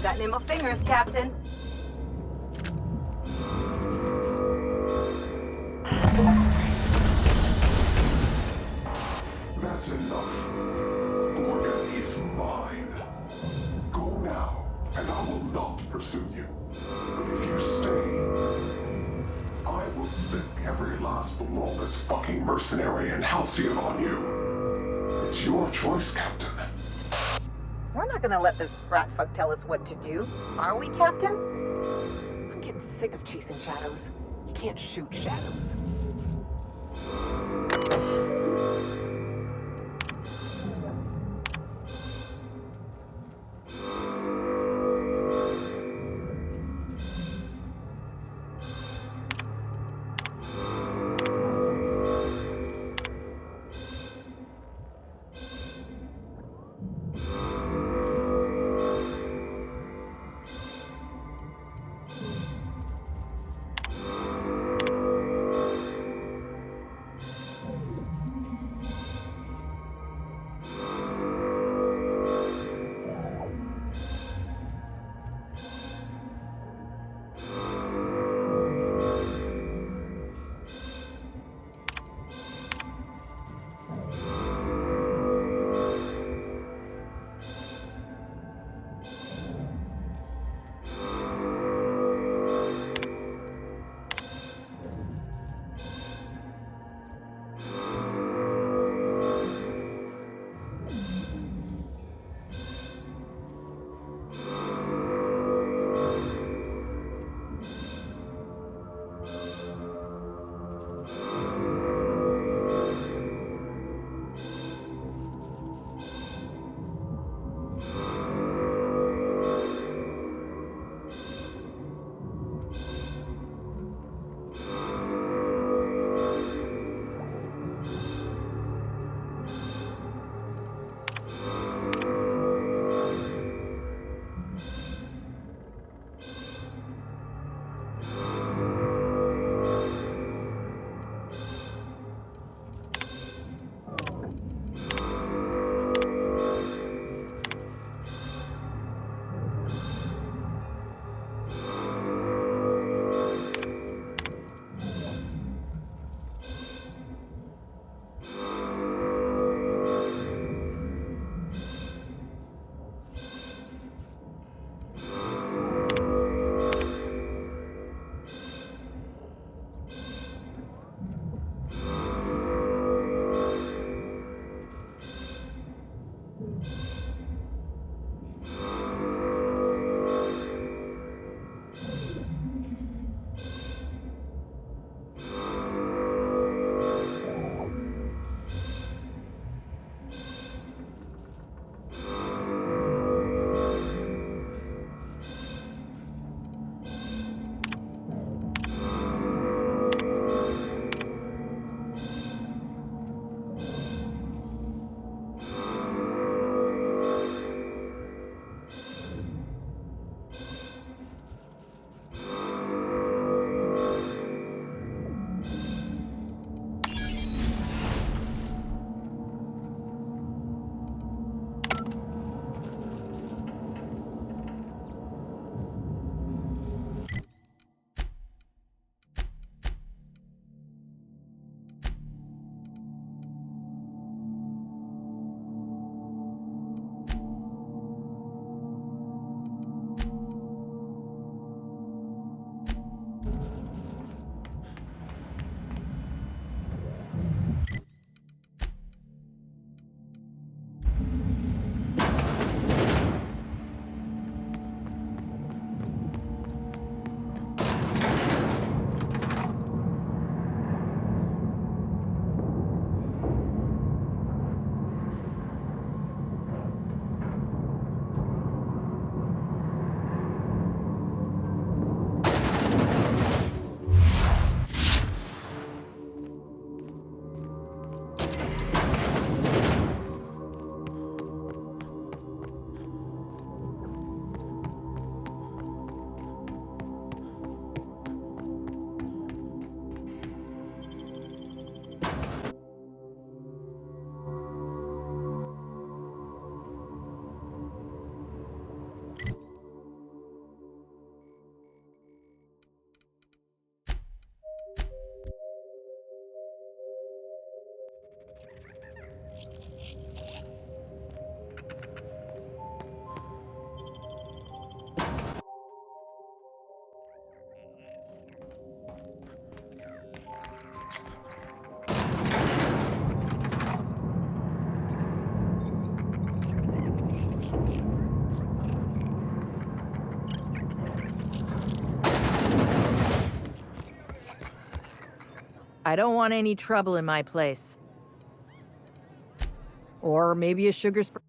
Got nimble fingers, Captain. That's enough. Morgan is mine. Go now, and I will not pursue you. But if you stay, I will sick every last lawless fucking mercenary in Halcyon on you. It's your choice, Captain. We're not gonna let this rat fuck tell us what to do, are we, Captain? I'm getting sick of chasing shadows. You can't shoot shadows. I don't want any trouble in my place. Or maybe a sugar spray.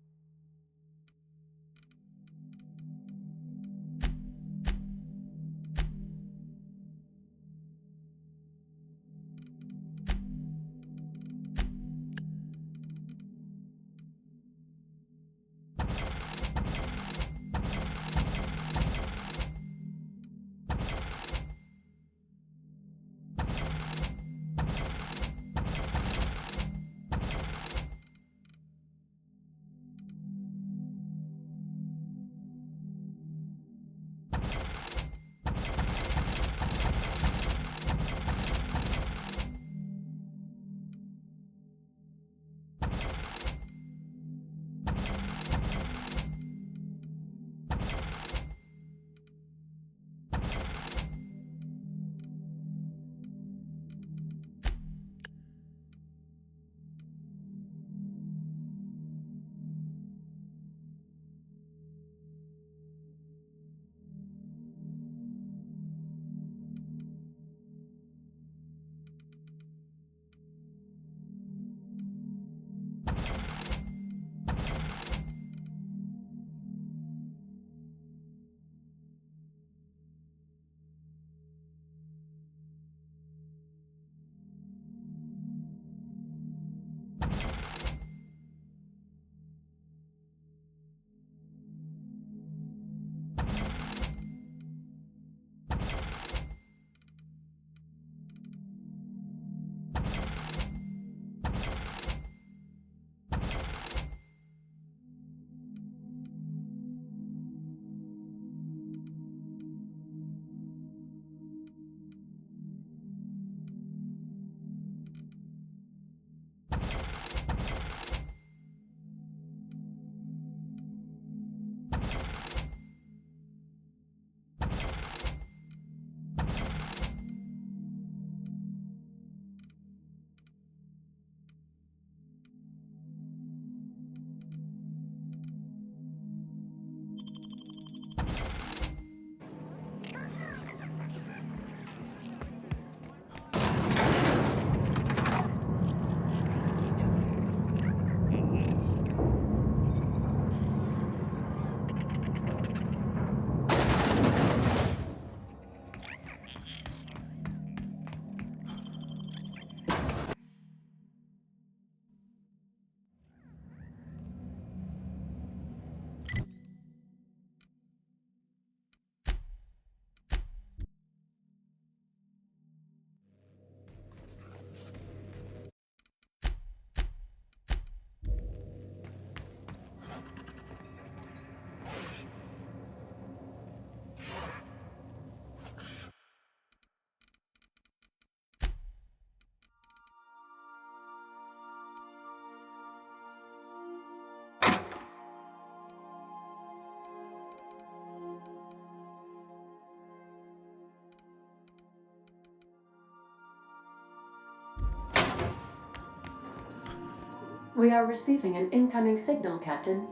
We are receiving an incoming signal, Captain.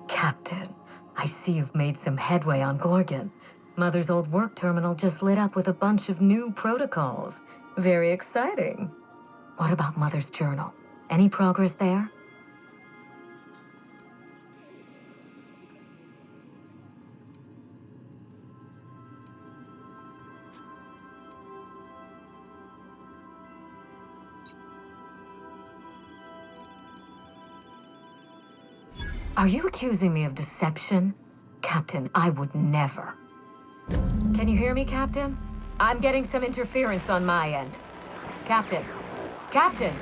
Captain, I see you've made some headway on Gorgon. Mother's old work terminal just lit up with a bunch of new protocols. Very exciting. What about Mother's journal? Any progress there? Are you accusing me of deception? Captain, I would never. Can you hear me, Captain? I'm getting some interference on my end. Captain! Captain!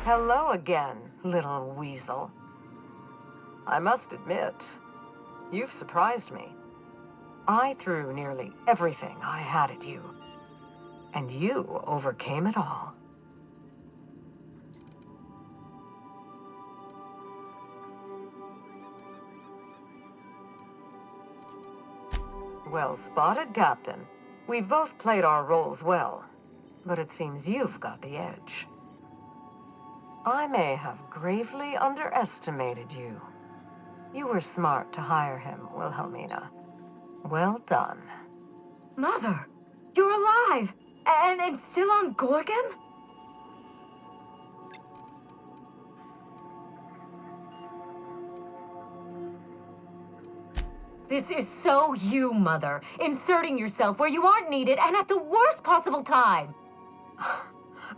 Hello again, little weasel. I must admit, you've surprised me. I threw nearly everything I had at you, and you overcame it all. Well spotted, Captain. We've both played our roles well. but it seems you've got the edge. I may have gravely underestimated you. You were smart to hire him, Wilhelmina. Well done. Mother, you're alive! And still on Gorgon? This is so you, Mother. Inserting yourself where you aren't needed and at the worst possible time.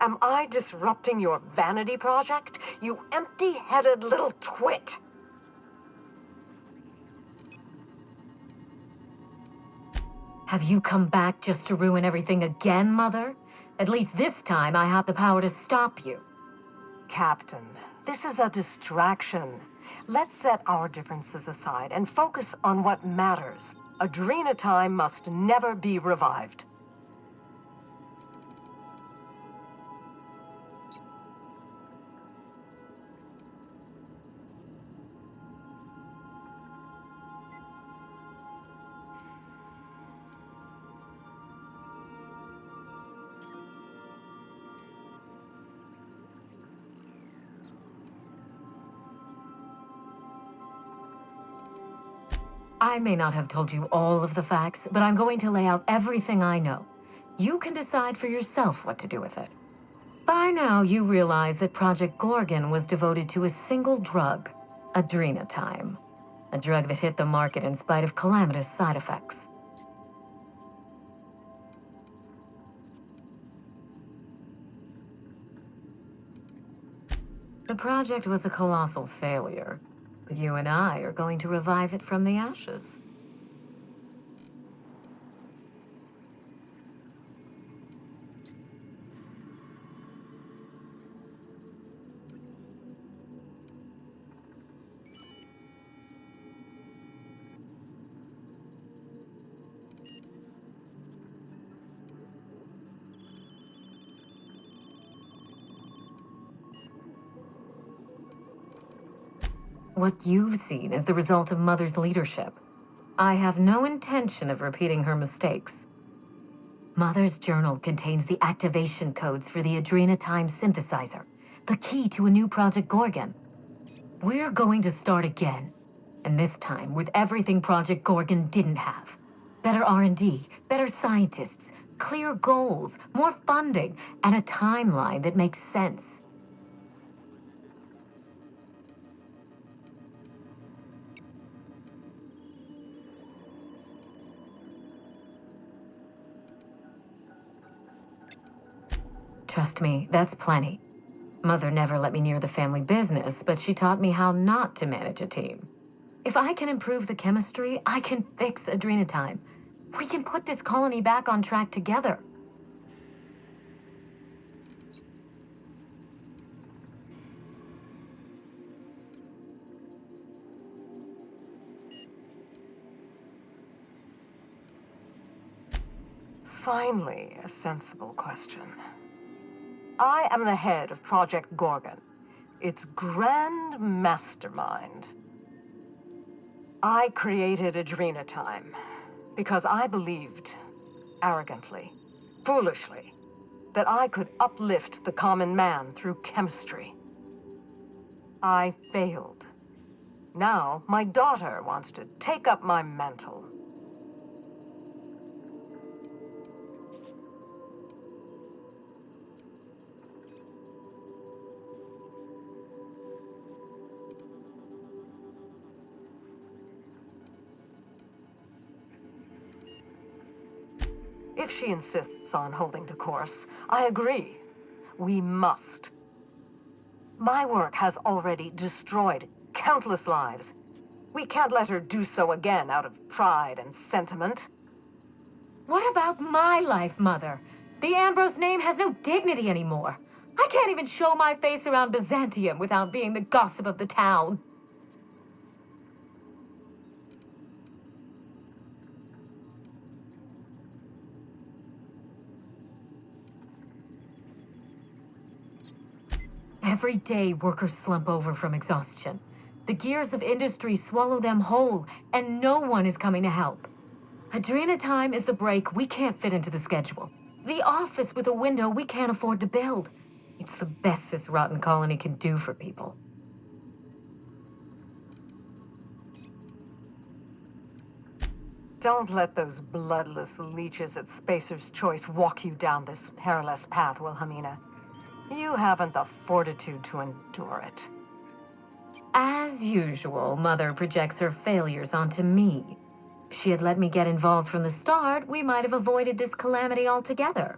Am I disrupting your vanity project? You empty-headed little twit! Have you come back just to ruin everything again, Mother? At least this time I have the power to stop you. Captain, this is a distraction. Let's set our differences aside and focus on what matters. Adrena time must never be revived. I may not have told you all of the facts, but I'm going to lay out everything I know. You can decide for yourself what to do with it. By now, you realize that Project Gorgon was devoted to a single drug, adrenatime. A drug that hit the market in spite of calamitous side effects. The project was a colossal failure, but you and I are going to revive it from the ashes. What you've seen is the result of Mother's leadership. I have no intention of repeating her mistakes. Mother's journal contains the activation codes for the adrenatime synthesizer, the key to a new Project Gorgon. We're going to start again, and this time with everything Project Gorgon didn't have. Better R&D, better scientists, clear goals, more funding, and a timeline that makes sense. Trust me, that's plenty. Mother never let me near the family business, but she taught me how not to manage a team. If I can improve the chemistry, I can fix adrenatime. We can put this colony back on track together. Finally, a sensible question. I am the head of Project Gorgon, its grand mastermind. I created adrenatime because I believed, arrogantly, foolishly, that I could uplift the common man through chemistry. I failed. Now, my daughter wants to take up my mantle. If she insists on holding the course, I agree. We must. My work has already destroyed countless lives. We can't let her do so again out of pride and sentiment. What about my life, Mother? The Ambrose name has no dignity anymore. I can't even show my face around Byzantium without being the gossip of the town. Every day, workers slump over from exhaustion. The gears of industry swallow them whole, and no one is coming to help. Adrenatime is the break we can't fit into the schedule. The office with a window we can't afford to build. It's the best this rotten colony can do for people. Don't let those bloodless leeches at Spacer's Choice walk you down this perilous path, Wilhelmina. You haven't the fortitude to endure it. As usual, Mother projects her failures onto me. If she had let me get involved from the start, we might have avoided this calamity altogether.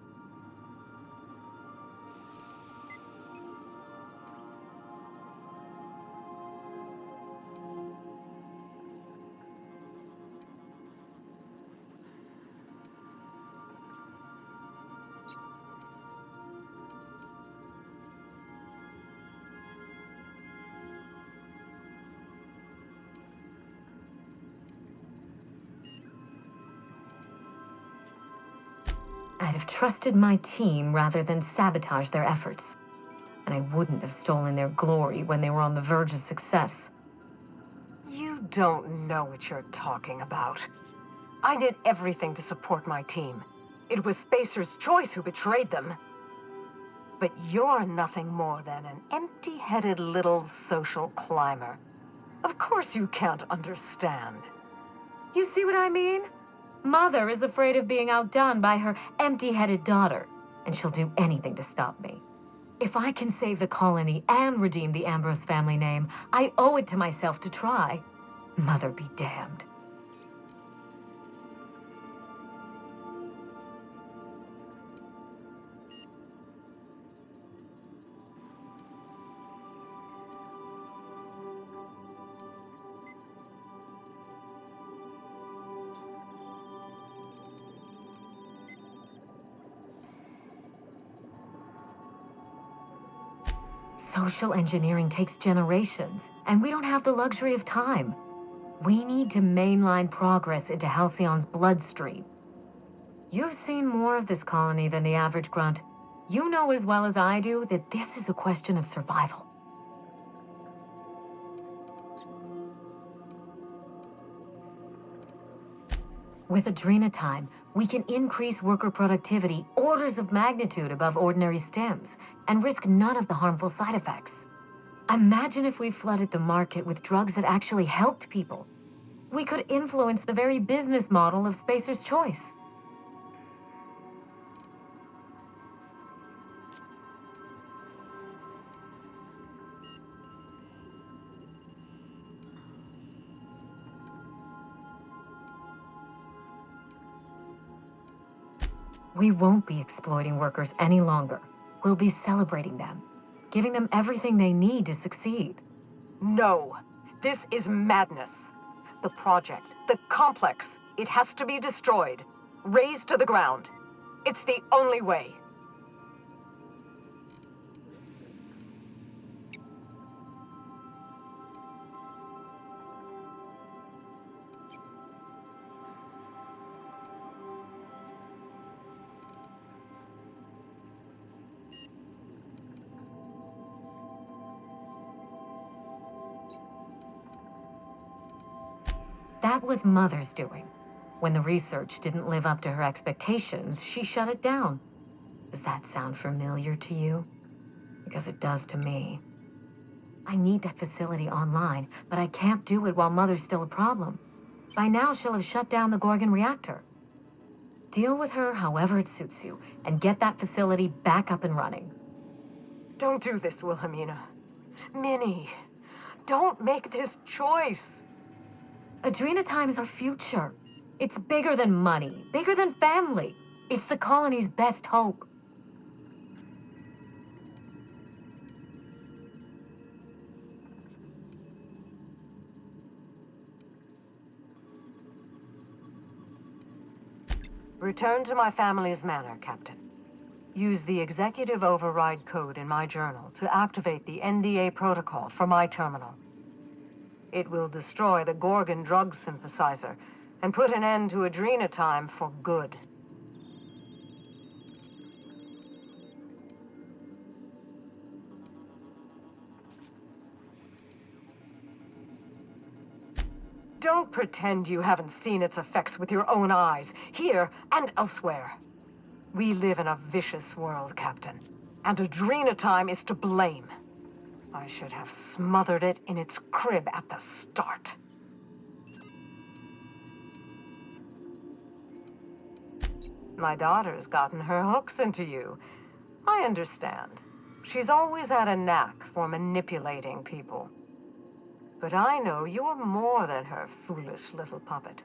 I'd have trusted my team rather than sabotage their efforts. And I wouldn't have stolen their glory when they were on the verge of success. You don't know what you're talking about. I did everything to support my team. It was Spacer's Choice who betrayed them. But you're nothing more than an empty-headed little social climber. Of course you can't understand. You see what I mean? Mother is afraid of being outdone by her empty-headed daughter, and she'll do anything to stop me. If I can save the colony and redeem the Ambrose family name, I owe it to myself to try. Mother be damned. Social engineering takes generations, and we don't have the luxury of time. We need to mainline progress into Halcyon's bloodstream. You've seen more of this colony than the average grunt. You know as well as I do that this is a question of survival. With Adrenatime, we can increase worker productivity orders of magnitude above ordinary stims and risk none of the harmful side effects. Imagine if we flooded the market with drugs that actually helped people. We could influence the very business model of Spacer's Choice. We won't be exploiting workers any longer. We'll be celebrating them, giving them everything they need to succeed. No, this is madness. The project, the complex, it has to be destroyed, razed to the ground. It's the only way. That was Mother's doing. When the research didn't live up to her expectations, she shut it down. Does that sound familiar to you? Because it does to me. I need that facility online, but I can't do it while Mother's still a problem. By now, she'll have shut down the Gorgon reactor. Deal with her however it suits you, and get that facility back up and running. Don't do this, Wilhelmina. Minnie, don't make this choice. Adrenatime is our future. It's bigger than money, bigger than family. It's the colony's best hope. Return to my family's manor, Captain. Use the executive override code in my journal to activate the NDA protocol for my terminal. It will destroy the Gorgon drug synthesizer and put an end to Adrenatime for good. Don't pretend you haven't seen its effects with your own eyes, here and elsewhere. We live in a vicious world, Captain. And Adrenatime is to blame. I should have smothered it in its crib at the start. My daughter's gotten her hooks into you. I understand. She's always had a knack for manipulating people. But I know you're more than her foolish little puppet.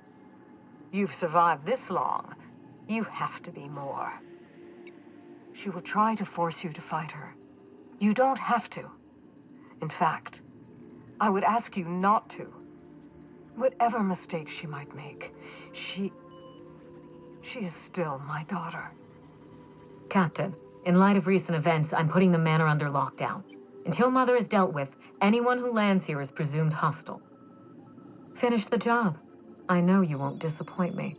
You've survived this long. You have to be more. She will try to force you to fight her. You don't have to. In fact, I would ask you not to. Whatever mistakes she might make, she is still my daughter. Captain, in light of recent events, I'm putting the manor under lockdown. Until Mother is dealt with, anyone who lands here is presumed hostile. Finish the job. I know you won't disappoint me.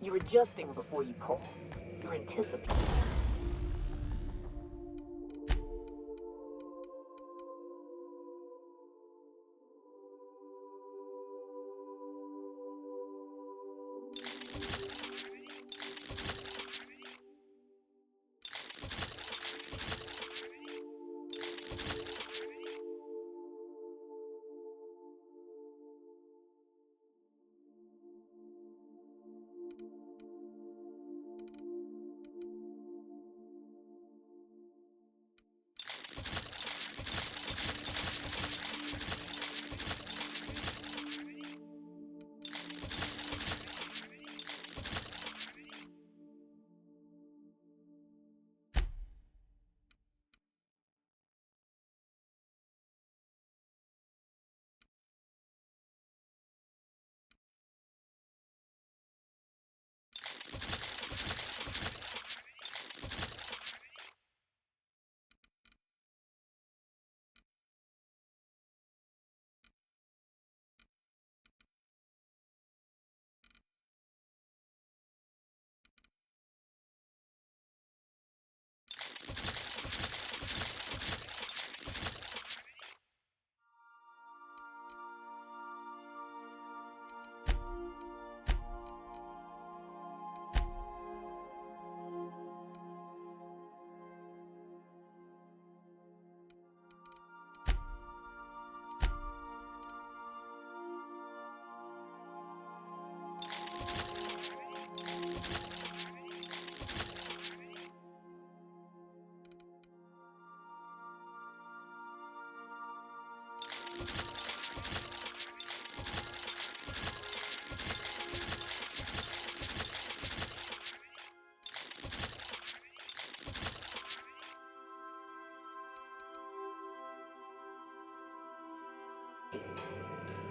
You're adjusting before you pull. You're anticipating.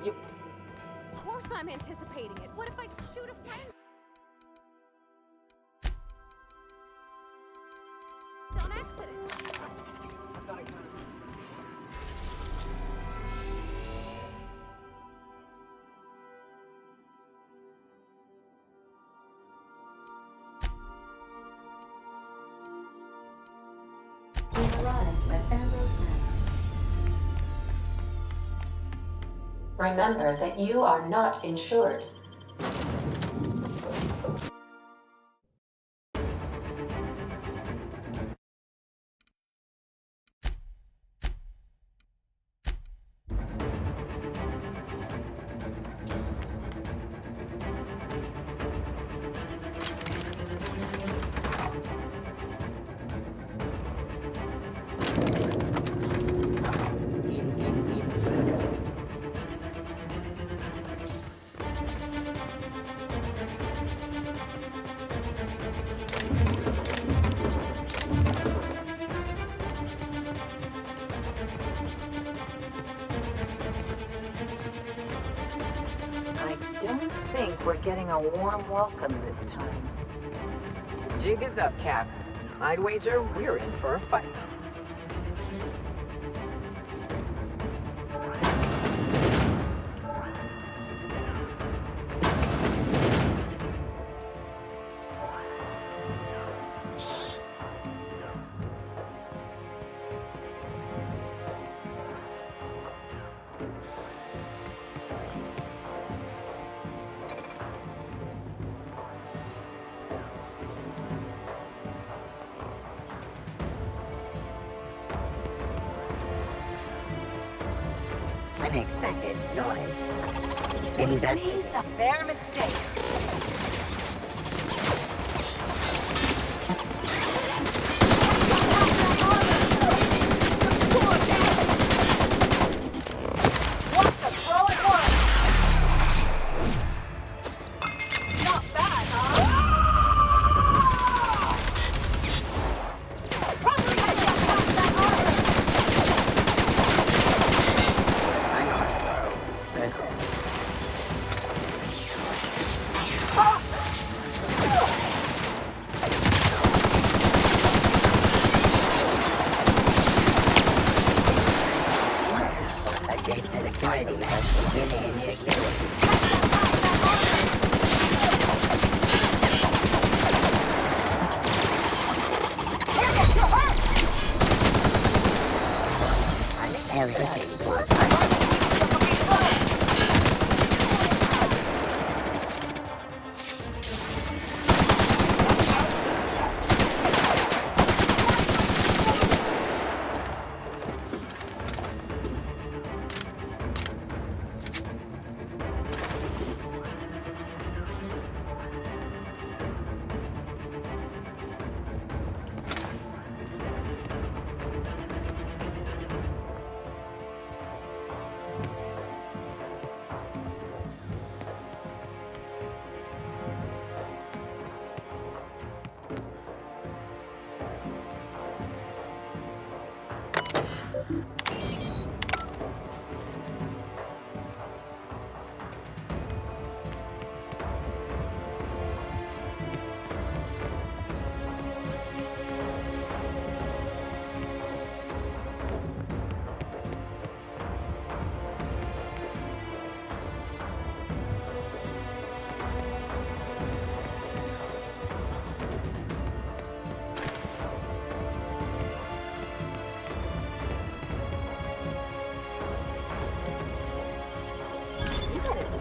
Of course I'm anticipating it. What if I shoot a friend? On accident. We've arrived at Ambrose Manor. Remember that you are not insured. think we're getting a warm welcome this time. Jig is up, Cap. I'd wager we're in for a fight. Unexpected noise. Investigate. A fair mistake. What the throw it was? Not bad, huh? Probably gotta get past that armor. I'm on the road. Listen. Adjacent security has beginning security. I'm everything for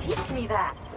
Teach me that.